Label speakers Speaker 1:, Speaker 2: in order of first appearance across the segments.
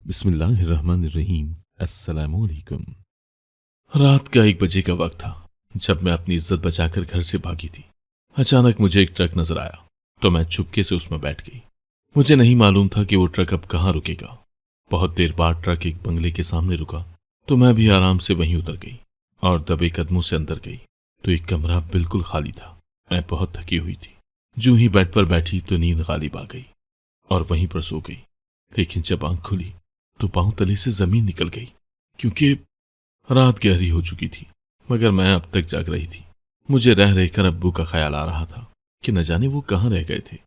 Speaker 1: बिस्मिल्लाहिर्रहमानिर्रहीम। अस्सलामुअलैकुम। रात का 1 बजे का वक्त था जब मैं अपनी इज्जत बचाकर घर से भागी थी। अचानक मुझे एक ट्रक नजर आया तो मैं चुपके से उसमें बैठ गई। मुझे नहीं मालूम था कि वो ट्रक अब कहाँ रुकेगा। बहुत देर बाद ट्रक एक बंगले के सामने रुका तो मैं भी आराम से वहीं उतर गई और दबे कदमों से अंदर गई तो एक कमरा बिल्कुल खाली था। मैं बहुत थकी हुई थी। जूं ही बेड पर बैठी तो नींद गालिब आ गई और वहीं पर सो गई। लेकिन जब आंख खुली तो पांव तले से जमीन निकल गई क्योंकि रात गहरी हो चुकी थी, मगर मैं अब तक जाग रही थी। मुझे रह रहकर अब्बू का ख्याल आ रहा था कि न जाने वो कहाँ रह गए थे।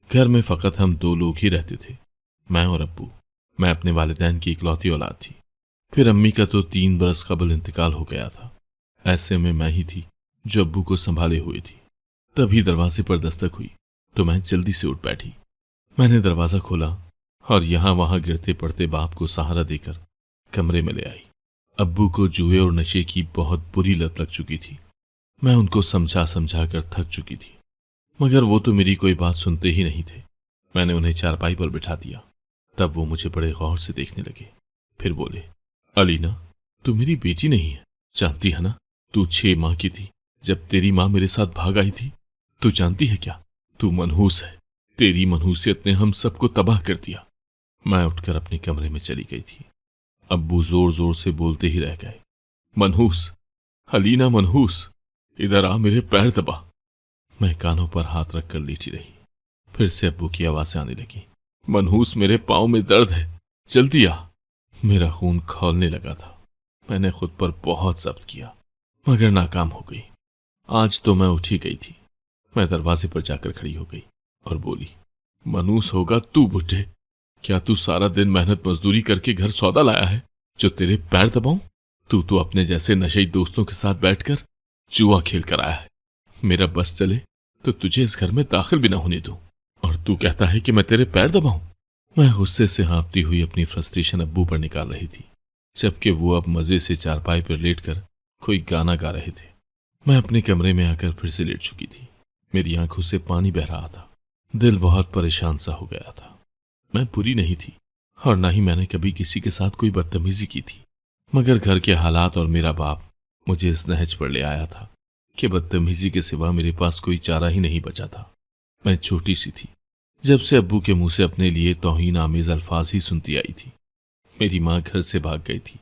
Speaker 1: घर में फकत हम 2 लोग ही रहते थे, मैं और अब्बू। मैं अपने वालिदैन की इकलौती औलाद थी। फिर अम्मी का तो 3 बरस कबल इंतकाल हो गया था। ऐसे में मैं ही थी जो अब्बू को संभाले हुए थी। तभी दरवाजे पर दस्तक हुई तो मैं जल्दी से उठ बैठी। मैंने दरवाजा खोला और यहां वहां गिरते पड़ते बाप को सहारा देकर कमरे में ले आई। अब्बू को जुए और नशे की बहुत बुरी लत लग चुकी थी। मैं उनको समझा समझा कर थक चुकी थी, मगर वो तो मेरी कोई बात सुनते ही नहीं थे। मैंने उन्हें चारपाई पर बिठा दिया। तब वो मुझे बड़े गौर से देखने लगे। फिर बोले, अलीना, तू मेरी बेटी नहीं है, जानती है ना? तू 6 माह की थी जब तेरी माँ मेरे साथ भाग आई थी। तू जानती है क्या, तू मनहूस है। तेरी मनहूसियत ने हम सबको तबाह कर दिया। मैं उठकर अपने कमरे में चली गई थी। अब्बू जोर जोर से बोलते ही रह गए, मनहूस, हलीना मनहूस, इधर आ, मेरे पैर दबा। मैं कानों पर हाथ रखकर लेटी रही। फिर से अब्बू की आवाजें आने लगी, मनहूस, मेरे पाँव में दर्द है, जल्दी आ। मेरा खून खौलने लगा था। मैंने खुद पर बहुत जब्त किया, मगर नाकाम हो गई। आज तो मैं उठी गई थी। मैं दरवाजे पर जाकर खड़ी हो गई और बोली, मनहूस होगा तू बुढ़े। क्या तू सारा दिन मेहनत मजदूरी करके घर सौदा लाया है जो तेरे पैर दबाऊं? तू तो अपने जैसे नशेई दोस्तों के साथ बैठकर जुआ खेल कर आया है। मेरा बस चले तो तुझे इस घर में दाखिल भी ना होने दूं, और तू कहता है कि मैं तेरे पैर दबाऊं। मैं गुस्से से हाँफती हुई अपनी फ्रस्ट्रेशन अब्बू पर निकाल रही थी, जबकि वो अब मजे से चारपाई पर लेटकर कोई गाना गा रहे थे। मैं अपने कमरे में आकर फिर से लेट चुकी थी। मेरी आंखों से पानी बह रहा था। दिल बहुत परेशान सा हो गया था। मैं बुरी नहीं थी और ना ही मैंने कभी किसी के साथ कोई बदतमीजी की थी, मगर घर के हालात और मेरा बाप मुझे इस नहज पर ले आया था कि बदतमीजी के सिवा मेरे पास कोई चारा ही नहीं बचा था। मैं छोटी सी थी जब से अब्बू के मुंह से अपने लिए तौहीन आमेज अल्फाज ही सुनती आई थी। मेरी माँ घर से भाग गई थी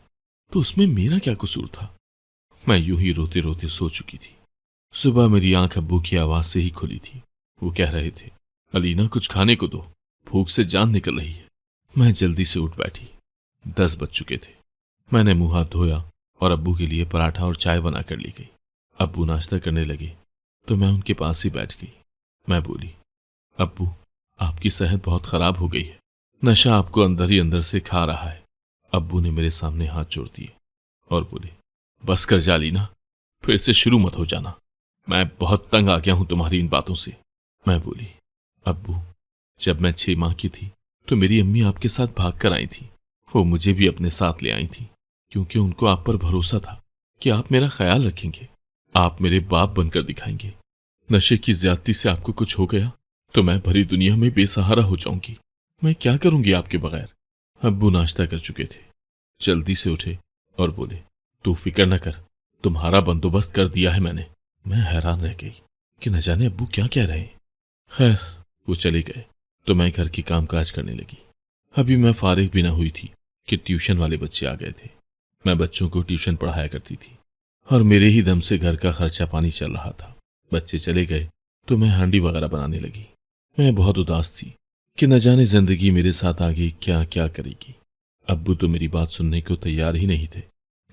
Speaker 1: तो उसमें मेरा क्या कसूर था? मैं यूं ही रोते रोते सो चुकी थी। सुबह मेरी आंख अब्बू की आवाज से ही खुली थी। वो कह रहे थे, अलीना, कुछ खाने को दो, भूख से जान निकल रही है। मैं जल्दी से उठ बैठी। 10 बज चुके थे। मैंने मुंह हाथ धोया और अब्बू के लिए पराठा और चाय बना कर ली गई। अब्बू नाश्ता करने लगे तो मैं उनके पास ही बैठ गई। मैं बोली, अब्बू, आपकी सेहत बहुत खराब हो गई है। नशा आपको अंदर ही अंदर से खा रहा है। अब्बू ने मेरे सामने हाथ जोड़ दिए और बोले, बस कर जा लीना, फिर से शुरू मत हो जाना। मैं बहुत तंग आ गया हूं तुम्हारी इन बातों से। मैं बोली, अब्बू, जब मैं 6 माह की थी तो मेरी अम्मी आपके साथ भाग कर आई थी। वो मुझे भी अपने साथ ले आई थी क्योंकि उनको आप पर भरोसा था कि आप मेरा ख्याल रखेंगे, आप मेरे बाप बनकर दिखाएंगे। नशे की ज्यादती से आपको कुछ हो गया तो मैं भरी दुनिया में बेसहारा हो जाऊंगी। मैं क्या करूंगी आपके बगैर? अब्बू नाश्ता कर चुके थे, जल्दी से उठे और बोले, तू फिक्र न कर, तुम्हारा बंदोबस्त कर दिया है मैंने। मैं हैरान रह गई कि न जाने अब्बू क्या कह रहे हैं। खैर, वो चले गए तो मैं घर की कामकाज करने लगी। अभी मैं फारिग भी ना हुई थी कि ट्यूशन वाले बच्चे आ गए थे। मैं बच्चों को ट्यूशन पढ़ाया करती थी और मेरे ही दम से घर का खर्चा पानी चल रहा था। बच्चे चले गए तो मैं हांडी वगैरह बनाने लगी। मैं बहुत उदास थी कि न जाने जिंदगी मेरे साथ आगे क्या क्या करेगी। अब्बू तो मेरी बात सुनने को तैयार ही नहीं थे,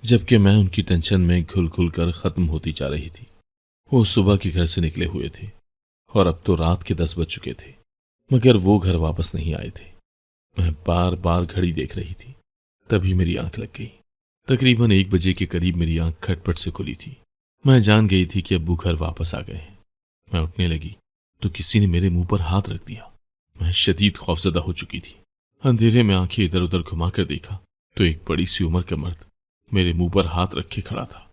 Speaker 1: जबकि मैं उनकी टेंशन में घुल घुल कर खत्म होती जा रही थी। वो सुबह के घर से निकले हुए थे और अब तो रात के 10 बज चुके थे, मगर वो घर वापस नहीं आए थे। मैं बार बार घड़ी देख रही थी। तभी मेरी आंख लग गई। तकरीबन 1 बजे के करीब मेरी आंख खटपट से खुली थी। मैं जान गई थी कि अब्बू घर वापस आ गए हैं। मैं उठने लगी तो किसी ने मेरे मुंह पर हाथ रख दिया। मैं शदीद खौफजदा हो चुकी थी। अंधेरे में आंखें इधर उधर घुमाकर देखा तो एक बड़ी सी उम्र का मर्द मेरे मुंह पर हाथ रखे खड़ा था।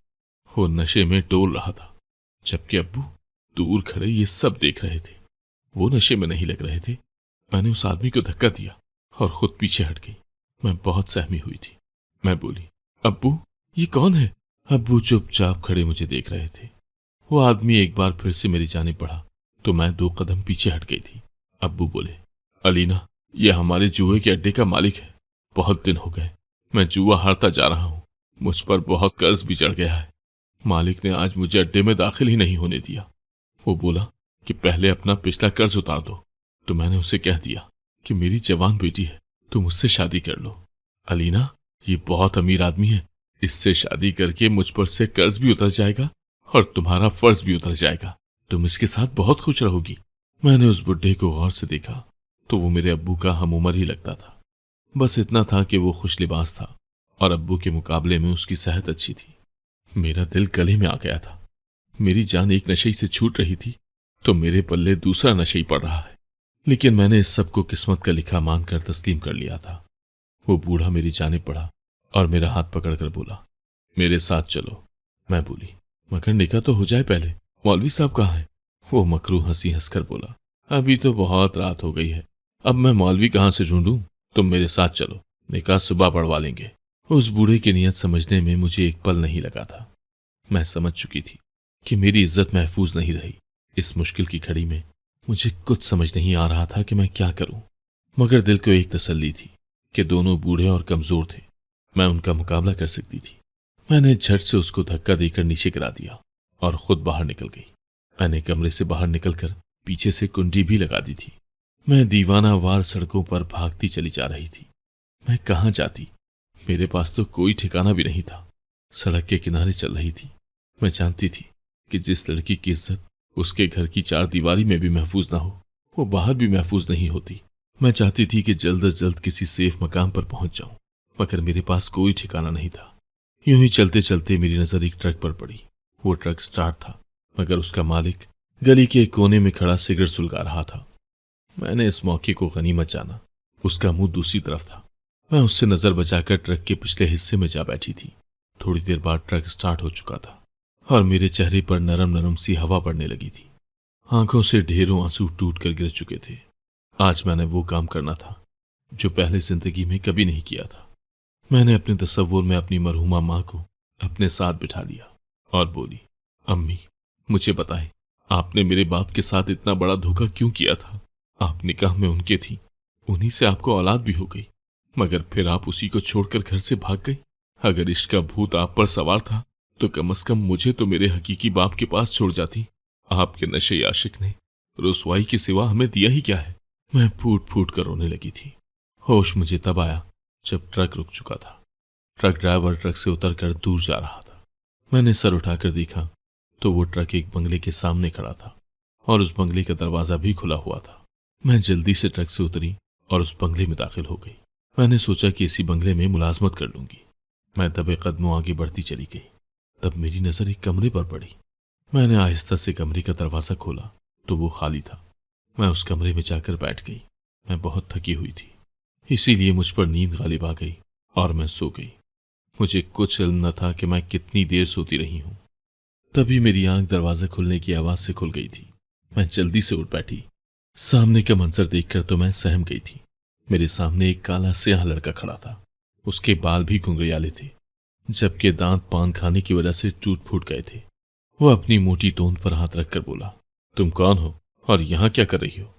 Speaker 1: वो नशे में डोल रहा था, जबकि अब्बू दूर खड़े ये सब देख रहे थे। वो नशे में नहीं लग रहे थे। मैंने उस आदमी को धक्का दिया और खुद पीछे हट गई। मैं बहुत सहमी हुई थी। मैं बोली, अब्बू, ये कौन है? अब्बू चुपचाप खड़े मुझे देख रहे थे। वो आदमी एक बार फिर से मेरी जानिब बढ़ा तो मैं 2 कदम पीछे हट गई थी। अब्बू बोले, अलीना, ये हमारे जुए के अड्डे का मालिक है। बहुत दिन हो गए मैं जुआ हारता जा रहा हूँ। मुझ पर बहुत कर्ज भी चढ़ गया है। मालिक ने आज मुझे अड्डे में दाखिल ही नहीं होने दिया। वो बोला कि पहले अपना पिछला कर्ज उतार दो। तो मैंने उसे कह दिया कि मेरी जवान बेटी है, तुम उससे शादी कर लो। अलीना, ये बहुत अमीर आदमी है, इससे शादी करके मुझ पर से कर्ज भी उतर जाएगा और तुम्हारा फर्ज भी उतर जाएगा। तुम इसके साथ बहुत खुश रहोगी। मैंने उस बुड्ढे को गौर से देखा तो वो मेरे अब्बू का हम उम्र ही लगता था। बस इतना था कि वो खुश लिबास था और अब्बू के मुकाबले में उसकी सेहत अच्छी थी। मेरा दिल गले में आ गया था। मेरी जान एक नशे से छूट रही थी तो मेरे पल्ले दूसरा नशे ही पड़ रहा है। लेकिन मैंने इस सब को किस्मत का लिखा मानकर तस्लीम कर लिया था। वो बूढ़ा मेरी जानिब पड़ा और मेरा हाथ पकड़कर बोला, मेरे साथ चलो। मैं बोली, मगर निकाह तो हो जाए पहले। मौलवी साहब कहाँ हैं? वो मकरू हंसी हंसकर बोला, अभी तो बहुत रात हो गई है, अब मैं मौलवी कहाँ से ढूंढूं? तुम मेरे साथ चलो, निकाह सुबह पढ़वा लेंगे। उस बूढ़े की नीयत समझने में मुझे एक पल नहीं लगा था। मैं समझ चुकी थी कि मेरी इज्जत महफूज नहीं रही। इस मुश्किल की घड़ी में मुझे कुछ समझ नहीं आ रहा था कि मैं क्या करूं। मगर दिल को एक तसल्ली थी कि दोनों बूढ़े और कमजोर थे, मैं उनका मुकाबला कर सकती थी। मैंने झट से उसको धक्का देकर नीचे गिरा दिया और खुद बाहर निकल गई। मैंने कमरे से बाहर निकलकर पीछे से कुंडी भी लगा दी थी। मैं दीवाना वार सड़कों पर भागती चली जा रही थी। मैं कहाँ जाती? मेरे पास तो कोई ठिकाना भी नहीं था। सड़क के किनारे चल रही थी। मैं जानती थी कि जिस लड़की की इज्जत उसके घर की 4 दीवारी में भी महफूज ना हो, वो बाहर भी महफूज नहीं होती। मैं चाहती थी कि जल्द अज जल्द किसी सेफ मकाम पर पहुंच जाऊं, मगर मेरे पास कोई ठिकाना नहीं था। यूं ही चलते चलते मेरी नजर एक ट्रक पर पड़ी। वो ट्रक स्टार्ट था, मगर उसका मालिक गली के कोने में खड़ा सिगरेट सुलगा रहा था। मैंने इस मौके को गनीमत जाना। उसका मुंह दूसरी तरफ था। मैं उससे नजर बचाकर ट्रक के पिछले हिस्से में जा बैठी थी। थोड़ी देर बाद ट्रक स्टार्ट हो चुका था और मेरे चेहरे पर नरम नरम सी हवा पड़ने लगी थी। आंखों से ढेरों आंसू टूट कर गिर चुके थे। आज मैंने वो काम करना था जो पहले जिंदगी में कभी नहीं किया था। मैंने अपने तसव्वुर में अपनी मरहुमा माँ को अपने साथ बिठा लिया और बोली, अम्मी, मुझे बताएं, आपने मेरे बाप के साथ इतना बड़ा धोखा क्यों किया था? आप निकाह में उनके थी, उन्हीं से आपको औलाद भी हो गई, मगर फिर आप उसी को छोड़कर घर से भाग गई। अगर इश्क का भूत आप पर सवार था तो कम से कम मुझे तो मेरे हकीकी बाप के पास छोड़ जाती। आपके नशे आशिक ने रुसवाई के सिवा हमें दिया ही क्या है? मैं फूट फूट कर रोने लगी थी। होश मुझे तब आया जब ट्रक रुक चुका था। ट्रक ड्राइवर ट्रक से उतरकर दूर जा रहा था। मैंने सर उठाकर देखा तो वो ट्रक एक बंगले के सामने खड़ा था और उस बंगले का दरवाजा भी खुला हुआ था। मैं जल्दी से ट्रक से उतरी और उस बंगले में दाखिल हो गई। मैंने सोचा कि इसी बंगले में मुलाजमत कर लूंगी। मैं दबे कदमों आगे बढ़ती चली गई। तब मेरी नजर एक कमरे पर पड़ी। मैंने आहिस्ता से कमरे का दरवाजा खोला तो वो खाली था। मैं उस कमरे में जाकर बैठ गई। मैं बहुत थकी हुई थी, इसीलिए मुझ पर नींद गालिब आ गई और मैं सो गई। मुझे कुछ इल्म न था कि मैं कितनी देर सोती रही हूं। तभी मेरी आंख दरवाजा खुलने की आवाज से खुल गई थी। मैं जल्दी से उठ बैठी। सामने का मंजर देखकर तो मैं सहम गई थी। मेरे सामने एक काला स्याह लड़का खड़ा था। उसके बाल भी घुंघरियाले थे, जबकि दांत पान खाने की वजह से टूट फूट गए थे। वो अपनी मोटी तोंद पर हाथ रखकर बोला, तुम कौन हो और यहाँ क्या कर रही हो?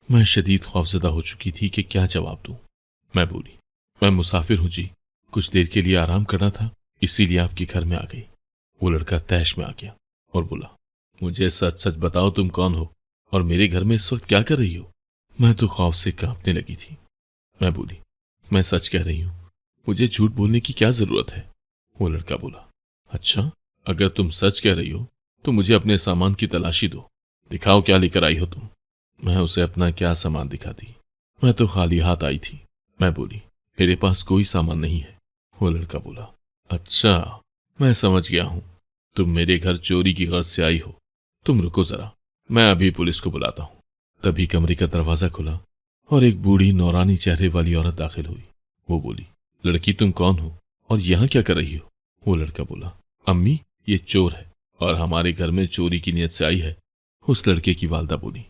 Speaker 1: मैं शदीद खौफजदा हो चुकी थी कि क्या जवाब दूं। मैं बोली, मैं मुसाफिर हूं जी, कुछ देर के लिए आराम करना था, इसीलिए आपके घर में आ गई। वो लड़का तैश में आ गया और बोला, मुझे सच सच बताओ, तुम कौन हो और मेरे घर में इस वक्त क्या कर रही हो? मैं तो खौफ से कांपने लगी थी। मैं बोली, मैं सच कह रही हूं, मुझे झूठ बोलने की क्या जरूरत है? वो लड़का बोला, अच्छा, अगर तुम सच कह रही हो तो मुझे अपने सामान की तलाशी दो। दिखाओ क्या लेकर आई हो तुम। मैं उसे अपना क्या सामान दिखाती? मैं तो खाली हाथ आई थी। मैं बोली, मेरे पास कोई सामान नहीं है। वो लड़का बोला, अच्छा, मैं समझ गया हूं, तुम मेरे घर चोरी की गर्ज से आई हो। तुम रुको जरा, मैं अभी पुलिस को बुलाता हूं। तभी कमरे का दरवाजा खुला और एक बूढ़ी नौरानी चेहरे वाली औरत दाखिल हुई। वो बोली, लड़की, तुम कौन हो और यहाँ क्या कर रही हो? वो लड़का बोला, अम्मी, ये चोर है और हमारे घर में चोरी की नीयत से आई है। उस लड़के की वालदा बोली,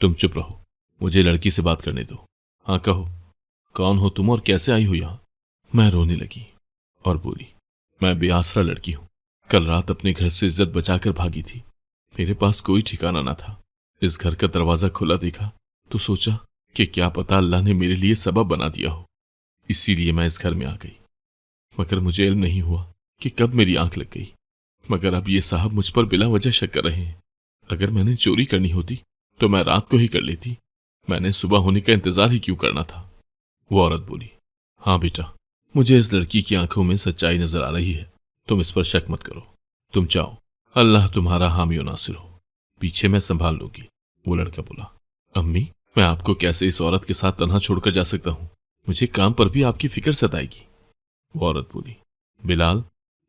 Speaker 1: तुम चुप रहो, मुझे लड़की से बात करने दो। हाँ कहो, कौन हो तुम और कैसे आई हो यहाँ? मैं रोने लगी और बोली, मैं बेआसरा लड़की हूं। कल रात अपने घर से इज्जत बचाकर भागी थी। मेरे पास कोई ठिकाना न था। इस घर का दरवाजा खुला देखा तो सोचा कि क्या पता अल्लाह ने मेरे लिए सबब बना दिया हो, इसीलिए मैं इस घर में आ गई। मगर मुझे इल्म नहीं हुआ कि कब मेरी आंख लग गई। मगर अब ये साहब मुझ पर बिला वजह शक कर रहे हैं। अगर मैंने चोरी करनी होती तो मैं रात को ही कर लेती। मैंने सुबह होने का इंतजार ही क्यों करना था। वो औरत बोली, हाँ बेटा, मुझे इस लड़की की आंखों में सच्चाई नजर आ रही है। तुम इस पर शक मत करो। तुम जाओ, अल्लाह तुम्हारा हामी और नासिर हो। पीछे मैं संभाल लूंगी। वो लड़का बोला, अम्मी, मैं आपको कैसे इस औरत के साथ तन्हा छोड़कर जा सकता हूँ। मुझे काम पर भी आपकी फिक्र सताएगी। वो औरत बोली, बिलाल,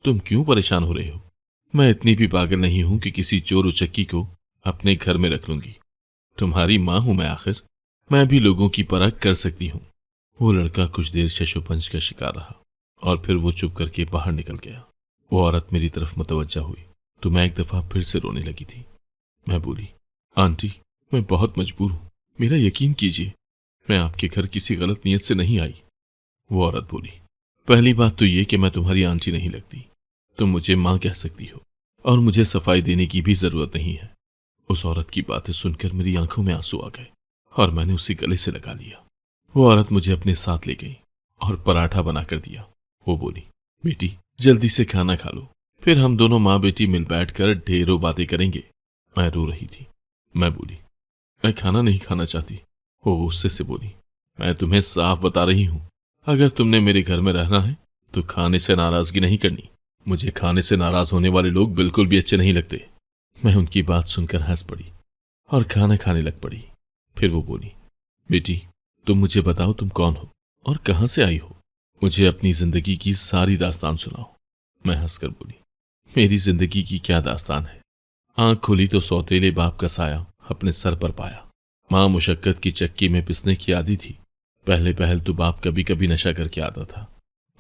Speaker 1: तुम क्यों परेशान हो रहे हो। मैं इतनी भी पागल नहीं हूं कि किसी चोर उचक्की को अपने घर में रख लूंगी। तुम्हारी मां हूं मैं आखिर। मैं भी लोगों की परख कर सकती हूं। वो लड़का कुछ देर शशोपंज का शिकार रहा और फिर वो चुप करके बाहर निकल गया। वो औरत मेरी तरफ मुतवज्जा हुई तो मैं एक दफा फिर से रोने लगी थी। मैं बोली, आंटी, मैं बहुत मजबूर हूं। मेरा यकीन कीजिए, मैं आपके घर किसी गलत नीयत से नहीं आई। वो औरत बोली, पहली बात तो ये कि मैं तुम्हारी आंटी नहीं लगती। तुम मुझे मां कह सकती हो और मुझे सफाई देने की भी जरूरत नहीं है। उस औरत की बातें सुनकर मेरी आंखों में आंसू आ गए और मैंने उसे गले से लगा लिया। वो औरत मुझे अपने साथ ले गई और पराठा बनाकर दिया। वो बोली, बेटी, जल्दी से खाना खा लो, फिर हम दोनों माँ बेटी मिल बैठकर ढेरों बातें करेंगे। मैं रो रही थी। मैं बोली, मैं खाना नहीं खाना चाहती। वो गुस्से से बोली, मैं तुम्हें साफ बता रही हूं, अगर तुमने मेरे घर में रहना है तो खाने से नाराजगी नहीं करनी। मुझे खाने से नाराज होने वाले लोग बिल्कुल भी अच्छे नहीं लगते। मैं उनकी बात सुनकर हंस पड़ी और खाना खाने लग पड़ी। फिर वो बोली, बेटी, तुम मुझे बताओ तुम कौन हो और कहां से आई हो। मुझे अपनी जिंदगी की सारी दास्तान सुनाओ। मैं हंसकर बोली, मेरी जिंदगी की क्या दास्तान है। आंख खुली तो सौतेले बाप का साया अपने सर पर पाया। मां मुशक्कत की चक्की में पिसने की आदी थी। पहले पहल तो बाप कभी कभी नशा करके आता था,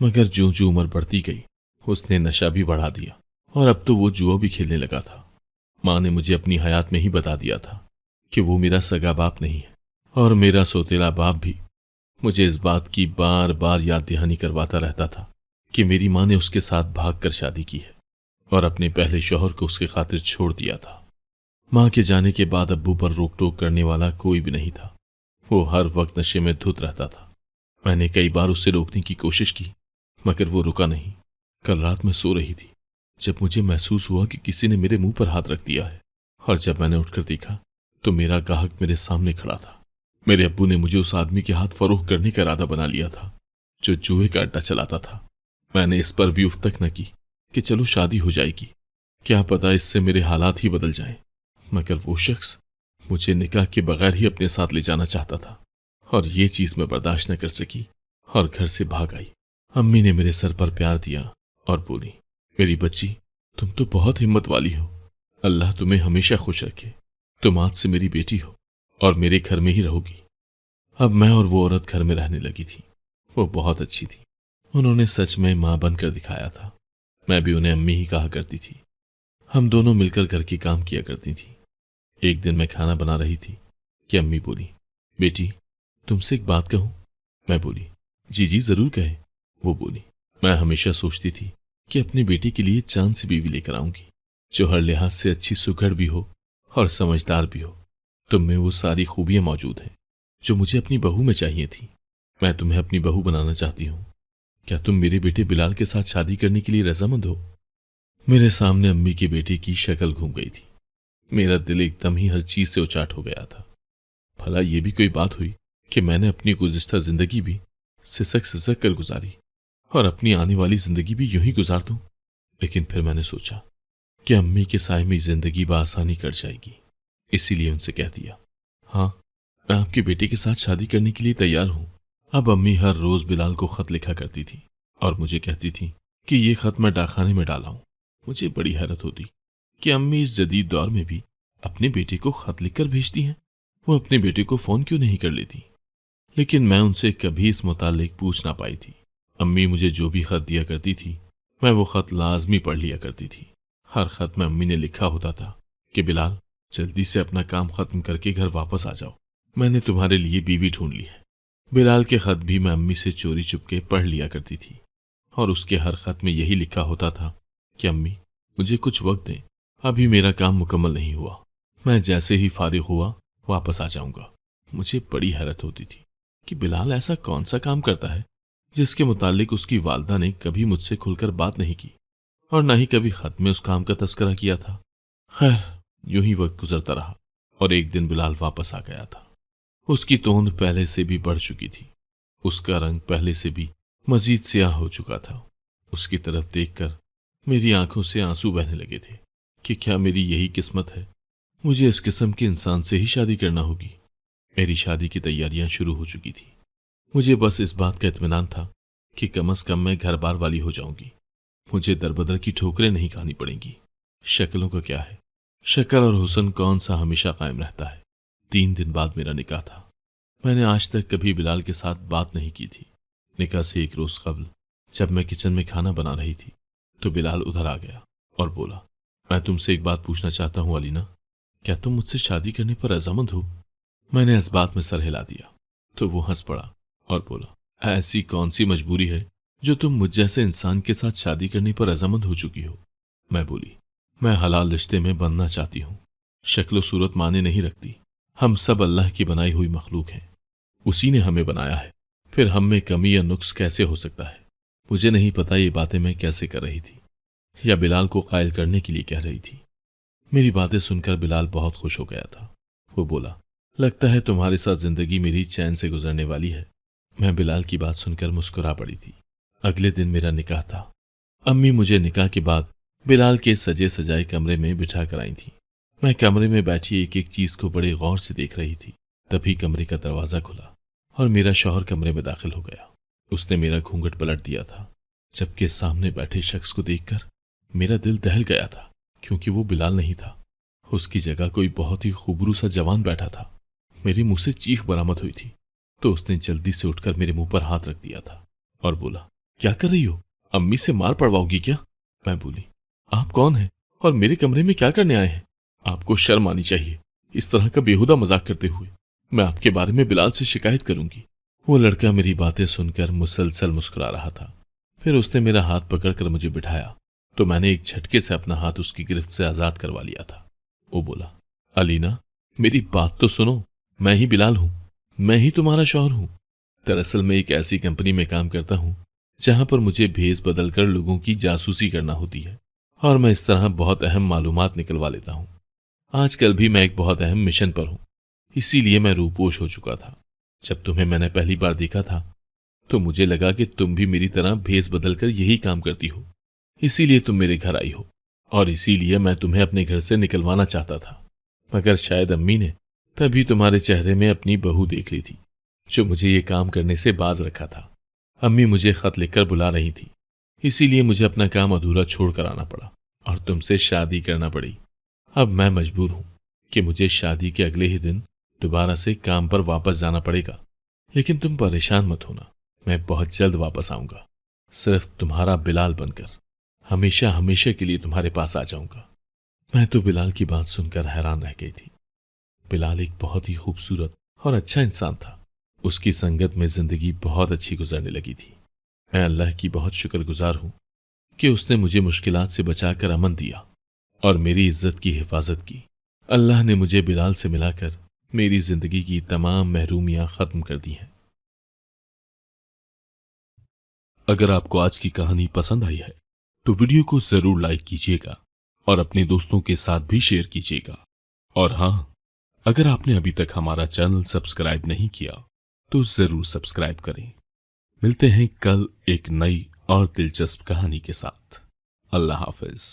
Speaker 1: मगर ज्यों ज्यों उम्र बढ़ती गई उसने नशा भी बढ़ा दिया और अब तो वो जुआ भी खेलने लगा था। मां ने मुझे अपनी हयात में ही बता दिया था कि वो मेरा सगा बाप नहीं है और मेरा सोतेला बाप भी। मुझे इस बात की बार बार याद दहानी करवाता रहता था कि मेरी मां ने उसके साथ भाग कर शादी की है और अपने पहले शौहर को उसके खातिर छोड़ दिया था। मां के जाने के बाद अब्बू पर रोक टोक करने वाला कोई भी नहीं था। वो हर वक्त नशे में धुत रहता था। मैंने कई बार उससे रोकने की कोशिश की, मगर वो रुका नहीं। कल रात मैं सो रही थी जब मुझे महसूस हुआ कि किसी ने मेरे मुंह पर हाथ रख दिया है, और जब मैंने उठकर देखा तो मेरा गाहक मेरे सामने खड़ा था। मेरे अब्बू ने मुझे उस आदमी के हाथ फरोख्त करने का इरादा बना लिया था जो जुए का अड्डा चलाता था। मैंने इस पर भी उफ तक न की कि चलो शादी हो जाएगी, क्या पता इससे मेरे हालात ही बदल जाएं। मगर वो शख्स मुझे निकाह के बगैर ही अपने साथ ले जाना चाहता था और ये चीज मैं बर्दाश्त न कर सकी और घर से भाग आई। अम्मी ने मेरे सर पर प्यार दिया और बोली, मेरी बच्ची, तुम तो बहुत हिम्मत वाली हो। अल्लाह तुम्हें हमेशा खुश रखे। तुम आज से मेरी बेटी हो और मेरे घर में ही रहोगी। अब मैं और वो औरत घर में रहने लगी थी। वो बहुत अच्छी थी। उन्होंने सच में मां बनकर दिखाया था। मैं भी उन्हें अम्मी ही कहा करती थी। हम दोनों मिलकर घर के काम किया करती थी। एक दिन मैं खाना बना रही थी कि अम्मी बोली, बेटी, तुमसे एक बात कहूं। मैं बोली, जी जी जरूर कहे। वो बोली, मैं हमेशा सोचती थी कि अपनी बेटी के लिए चांद सी बीवी लेकर आऊंगी जो हर लिहाज से अच्छी सुघड़ भी हो और समझदार भी हो। तुम में वो सारी खूबियां मौजूद हैं जो मुझे अपनी बहू में चाहिए थी। मैं तुम्हें अपनी बहू बनाना चाहती हूँ। क्या तुम मेरे बेटे बिलाल के साथ शादी करने के लिए रजामंद हो। मेरे सामने अम्मी की बेटी की शक्ल घूम गई थी। मेरा दिल एकदम ही हर चीज से उचाट हो गया था। भला ये भी कोई बात हुई कि मैंने अपनी गुज़िश्ता जिंदगी भी सिसक सिसक कर गुजारी और अपनी आने वाली जिंदगी भी यूं ही गुजार दूं। लेकिन फिर मैंने सोचा कि अम्मी के साय में जिंदगी बआसानी कट जाएगी, इसीलिए उनसे कह दिया, हाँ, मैं आपके बेटे के साथ शादी करने के लिए तैयार हूं। अब अम्मी हर रोज बिलाल को खत लिखा करती थी और मुझे कहती थी कि ये खत मैं डाकखाने में डाला हूं। मुझे बड़ी हैरत होती कि अम्मी इस जदीद दौर में भी अपने बेटे को खत लिखकर भेजती हैं। वो अपने बेटे को फोन क्यों नहीं कर लेती। लेकिन मैं उनसे कभी इस मुतालिक पूछ ना पाई थी। अम्मी मुझे जो भी खत दिया करती थी मैं वो खत लाजमी पढ़ लिया करती थी। हर खत में अम्मी ने लिखा होता था कि बिलाल, जल्दी से अपना काम खत्म करके घर वापस आ जाओ। मैंने तुम्हारे लिए बीवी ढूंढ ली है। बिलाल के खत भी मैं अम्मी से चोरी चुपके पढ़ लिया करती थी और उसके हर खत में यही लिखा होता था कि अम्मी मुझे कुछ वक्त दें, अभी मेरा काम मुकम्मल नहीं हुआ, मैं जैसे ही फारिग हुआ वापस आ जाऊंगा। मुझे बड़ी हैरत होती थी कि बिलाल ऐसा कौन सा काम करता है जिसके मुतालिक उसकी वालदा ने कभी मुझसे खुलकर बात नहीं की और न ही कभी खत में उस काम का तस्करा किया था। खैर, यूं ही वक्त गुजरता रहा और एक दिन बिलाल वापस आ गया था। उसकी तोंद पहले से भी बढ़ चुकी थी, उसका रंग पहले से भी मजीद स्याह हो चुका था। उसकी तरफ देखकर मेरी आंखों से आंसू बहने लगे थे कि क्या मेरी यही किस्मत है, मुझे इस किस्म के इंसान से ही शादी करना होगी। मेरी शादी की तैयारियां शुरू हो चुकी थी। मुझे बस इस बात का इत्मीनान था कि कम से कम मैं घर बार वाली हो जाऊंगी, मुझे दरबदर की ठोकरें नहीं खानी पड़ेंगी। शक्लों का क्या है, शक्ल और हुस्न कौन सा हमेशा कायम रहता है। 3 दिन बाद मेरा निकाह था। मैंने आज तक कभी बिलाल के साथ बात नहीं की थी। निकाह से एक रोज कबल जब मैं किचन में खाना बना रही थी तो बिलाल उधर आ गया और बोला, मैं तुमसे एक बात पूछना चाहता हूँ अलीना, क्या तुम मुझसे शादी करने पर रजामंद हो? मैंने इस बात में सर हिला दिया तो वो हंस पड़ा और बोला, ऐसी कौन सी मजबूरी है जो तुम मुझ जैसे इंसान के साथ शादी करने पर रजामंद हो चुकी हो? मैं बोली, मैं हलाल रिश्ते में बनना चाहती हूँ। शक्ल सूरत माने नहीं रखती, हम सब अल्लाह की बनाई हुई मखलूक हैं, उसी ने हमें बनाया है, फिर हम में कमी या नुक्स कैसे हो सकता है? मुझे नहीं पता ये बातें मैं कैसे कर रही थी या बिलाल को कायल करने के लिए कह रही थी। मेरी बातें सुनकर बिलाल बहुत खुश हो गया था। वो बोला, लगता है तुम्हारे साथ जिंदगी मेरी चैन से गुजरने वाली है। मैं बिलाल की बात सुनकर मुस्कुरा पड़ी थी। अगले दिन मेरा निकाह था। अम्मी मुझे निकाह के बाद बिलाल के सजे सजाए कमरे में बिठा कर आई थी। मैं कमरे में बैठी एक एक चीज को बड़े गौर से देख रही थी। तभी कमरे का दरवाजा खुला और मेरा शौहर कमरे में दाखिल हो गया। उसने मेरा घूंघट पलट दिया था, जबकि सामने बैठे शख्स को देखकर मेरा दिल दहल गया था, क्योंकि वो बिलाल नहीं था। उसकी जगह कोई बहुत ही खूबरू सा जवान बैठा था। मेरे मुंह से चीख बरामद हुई थी तो उसने जल्दी से उठकर मेरे मुंह पर हाथ रख दिया था और बोला, क्या कर रही हो? अम्मी से मार पड़वाओगी क्या? मैं बोली, आप कौन हैं और मेरे कमरे में क्या करने आए हैं? आपको शर्म आनी चाहिए इस तरह का बेहुदा मजाक करते हुए। मैं आपके बारे में बिलाल से शिकायत करूंगी। वो लड़का मेरी बातें सुनकर मुसलसल मुस्कुरा रहा था। फिर उसने मेरा हाथ पकड़कर मुझे बिठाया तो मैंने एक झटके से अपना हाथ उसकी गिरफ्त से आजाद करवा लिया था। वो बोला, अलीना मेरी बात तो सुनो, मैं ही बिलाल हूं, मैं ही तुम्हारा शौहर हूं। दरअसल मैं एक ऐसी कंपनी में काम करता हूं जहां पर मुझे भेस बदल कर लोगों की जासूसी करना होती है और मैं इस तरह बहुत अहम मालूमात निकलवा लेता हूं। आजकल भी मैं एक बहुत अहम मिशन पर हूं, इसीलिए मैं रूपोश हो चुका था। जब तुम्हें मैंने पहली बार देखा था तो मुझे लगा कि तुम भी मेरी तरह भेस बदल कर यही काम करती हो, इसीलिए तुम मेरे घर आई हो और इसीलिए मैं तुम्हें अपने घर से निकलवाना चाहता था। मगर शायद अम्मी ने तभी तुम्हारे चेहरे में अपनी बहू देख ली थी जो मुझे ये काम करने से बाज रखा था। अम्मी मुझे खत लिखकर बुला रही थी, इसीलिए मुझे अपना काम अधूरा छोड़कर आना पड़ा और तुमसे शादी करना पड़ी। अब मैं मजबूर हूं कि मुझे शादी के अगले ही दिन दोबारा से काम पर वापस जाना पड़ेगा। लेकिन तुम परेशान मत होना, मैं बहुत जल्द वापस आऊंगा, सिर्फ तुम्हारा बिलाल बनकर हमेशा हमेशा के लिए तुम्हारे पास आ जाऊंगा। मैं तो बिलाल की बात सुनकर हैरान रह गई थी। बिलाल एक बहुत ही खूबसूरत और अच्छा इंसान था। उसकी संगत में जिंदगी बहुत अच्छी गुजरने लगी थी। मैं अल्लाह की बहुत शुक्रगुजार हूं कि उसने मुझे मुश्किलात से बचाकर अमन दिया और मेरी इज्जत की हिफाजत की। अल्लाह ने मुझे बिलाल से मिलाकर मेरी जिंदगी की तमाम महरूमियां खत्म कर दी हैं। अगर आपको आज की कहानी पसंद आई है तो वीडियो को जरूर लाइक कीजिएगा और अपने दोस्तों के साथ भी शेयर कीजिएगा। और हाँ, अगर आपने अभी तक हमारा चैनल सब्सक्राइब नहीं किया तो जरूर सब्सक्राइब करें। मिलते हैं कल एक नई और दिलचस्प कहानी के साथ। अल्लाह हाफिज।